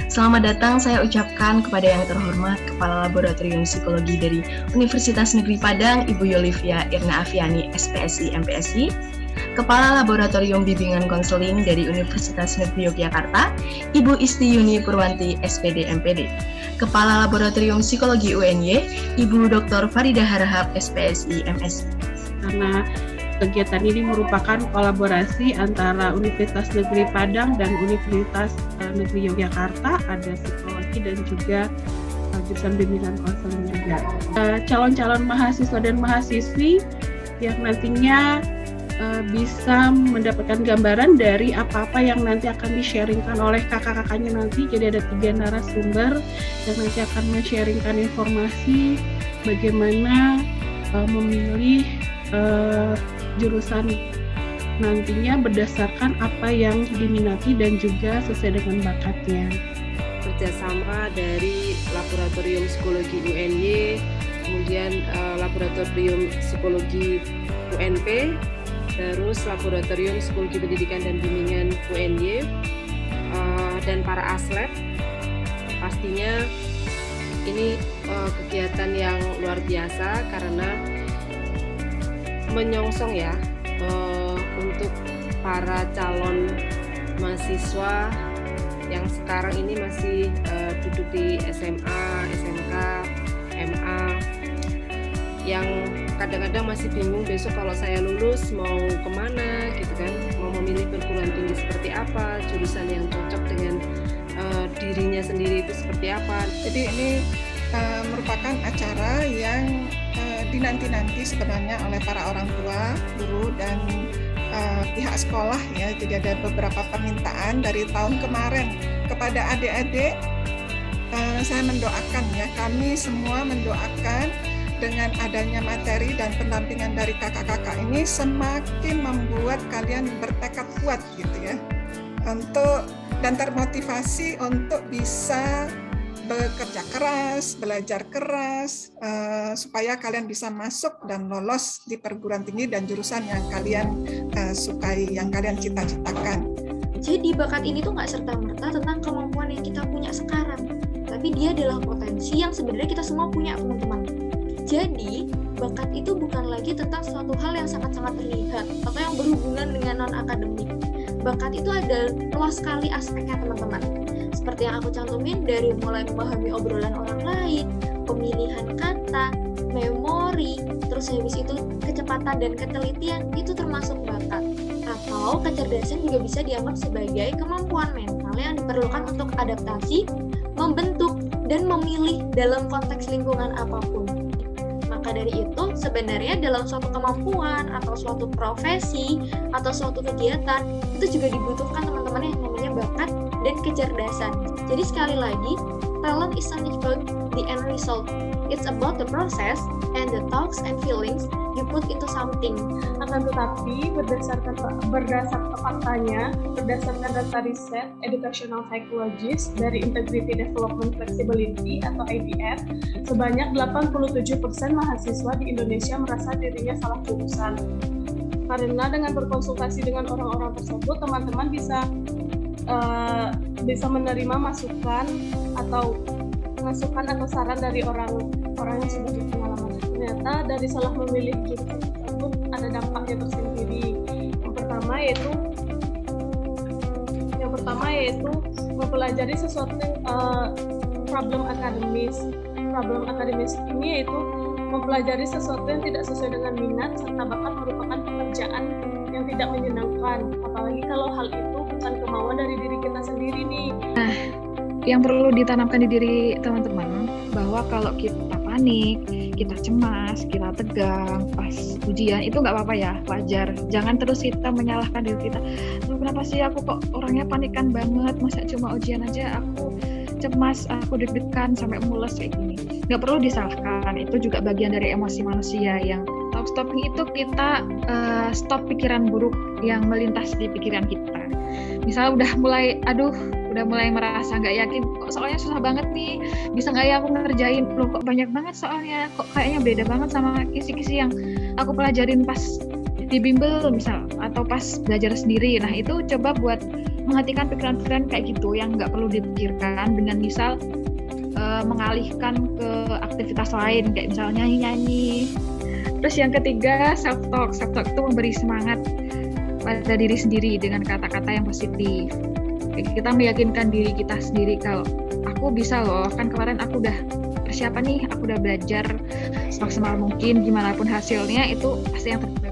Selamat datang saya ucapkan kepada yang terhormat Kepala Laboratorium Psikologi dari Universitas Negeri Padang, Ibu Yolivia Irna Afiani, SPSI, MPSI, Kepala Laboratorium Bimbingan Konseling dari Universitas Negeri Yogyakarta, Ibu Isti Yuni Purwanti, SPD, MPD, Kepala Laboratorium Psikologi UNY, Ibu Dr. Farida Harahap, SPSI, MSI. Karena kegiatan ini merupakan kolaborasi antara Universitas Negeri Padang dan Universitas Negeri Yogyakarta, ada psikologi dan juga jurusan bimbingan konseling juga. Calon-calon mahasiswa dan mahasiswi yang nantinya bisa mendapatkan gambaran dari apa-apa yang nanti akan di-sharingkan oleh kakak-kakaknya nanti. Jadi ada 3 narasumber yang nanti akan men-sharingkan informasi bagaimana memilih jurusan nantinya berdasarkan apa yang diminati dan juga sesuai dengan bakatnya. Kerjasama dari Laboratorium Psikologi UNY, kemudian Laboratorium Psikologi UNP, terus Laboratorium Psikologi Pendidikan dan Bimbingan UNY, dan para aslab. Pastinya ini kegiatan yang luar biasa karena menyongsong ya untuk para calon mahasiswa yang sekarang ini masih duduk di SMA, SMK, MA, yang kadang-kadang masih bingung besok kalau saya lulus mau kemana gitu kan, mau memilih perguruan tinggi seperti apa, jurusan yang cocok dengan dirinya sendiri itu seperti apa. Jadi ini merupakan acara yang dinanti-nanti sebenarnya oleh para orang tua, guru, dan pihak sekolah ya. Jadi ada beberapa permintaan dari tahun kemarin kepada adik-adik. Saya mendoakan ya, kami semua mendoakan dengan adanya materi dan pendampingan dari kakak-kakak ini semakin membuat kalian bertekad kuat gitu ya, untuk dan termotivasi untuk bisa bekerja keras, belajar keras, supaya kalian bisa masuk dan lolos di perguruan tinggi dan jurusan yang kalian sukai, yang kalian cita-citakan. Jadi bakat ini tuh nggak serta-merta tentang kemampuan yang kita punya sekarang, tapi dia adalah potensi yang sebenarnya kita semua punya, teman-teman. Jadi bakat itu bukan lagi tentang suatu hal yang sangat-sangat terlihat atau yang berhubungan dengan non-akademik. Bakat itu ada luas sekali aspeknya, teman-teman. Seperti yang aku cantumin, dari mulai memahami obrolan orang lain, pemilihan kata, memori, terus habis itu kecepatan dan ketelitian, itu termasuk bakat. Atau kecerdasan juga bisa dianggap sebagai kemampuan mental yang diperlukan untuk adaptasi, membentuk, dan memilih dalam konteks lingkungan apapun. Maka dari itu, sebenarnya dalam suatu kemampuan atau suatu profesi atau suatu kegiatan, itu juga dibutuhkan teman-teman yang namanya bakat dan kecerdasan. Jadi sekali lagi, talent is not about the end result. It's about the process and the thoughts and feelings you put into something. Akan tetapi berdasarkan faktanya, berdasarkan data riset Educational Psychologist dari Integrity Development Flexibility atau IDF, sebanyak 87% mahasiswa di Indonesia merasa dirinya salah jurusan. Karena dengan berkonsultasi dengan orang-orang tersebut, teman-teman bisa menerima masukan atau saran dari orang yang sudah berpengalaman. Ternyata dari salah memilih jurusan tersebut ada dampaknya tersendiri. Yang pertama yaitu mempelajari sesuatu problem akademis. Problem akademis ini yaitu mempelajari sesuatu yang tidak sesuai dengan minat serta bakat merupakan pekerjaan yang tidak menyenangkan. Apalagi kalau hal itu bukan kemauan dari diri kita sendiri nih. Nah, yang perlu ditanamkan di diri teman-teman bahwa kalau kita panik, kita cemas, kita tegang pas ujian, itu nggak apa-apa ya, wajar. Jangan terus kita menyalahkan diri kita. Kenapa sih aku kok orangnya panikan banget, masa cuma ujian aja aku cemas, aku deg-degan sampai mules kayak gini. Nggak perlu disalahkan, itu juga bagian dari emosi manusia. Yang stopping itu kita stop pikiran buruk yang melintas di pikiran kita. Misalnya udah mulai merasa nggak yakin, kok soalnya susah banget nih, bisa nggak ya aku ngerjain, loh kok banyak banget soalnya, kok kayaknya beda banget sama kisi-kisi yang aku pelajarin pas di bimbel misal atau pas belajar sendiri. Nah itu coba buat menghentikan pikiran-pikiran kayak gitu yang nggak perlu dipikirkan dengan misal mengalihkan ke aktivitas lain kayak misalnya nyanyi-nyanyi. Terus yang ketiga self talk itu memberi semangat pada diri sendiri dengan kata-kata yang positif. Kita meyakinkan diri kita sendiri kalau aku bisa loh, kan kemarin aku udah persiapan nih, aku udah belajar semaksimal mungkin, gimana pun hasilnya itu pasti yang terbaik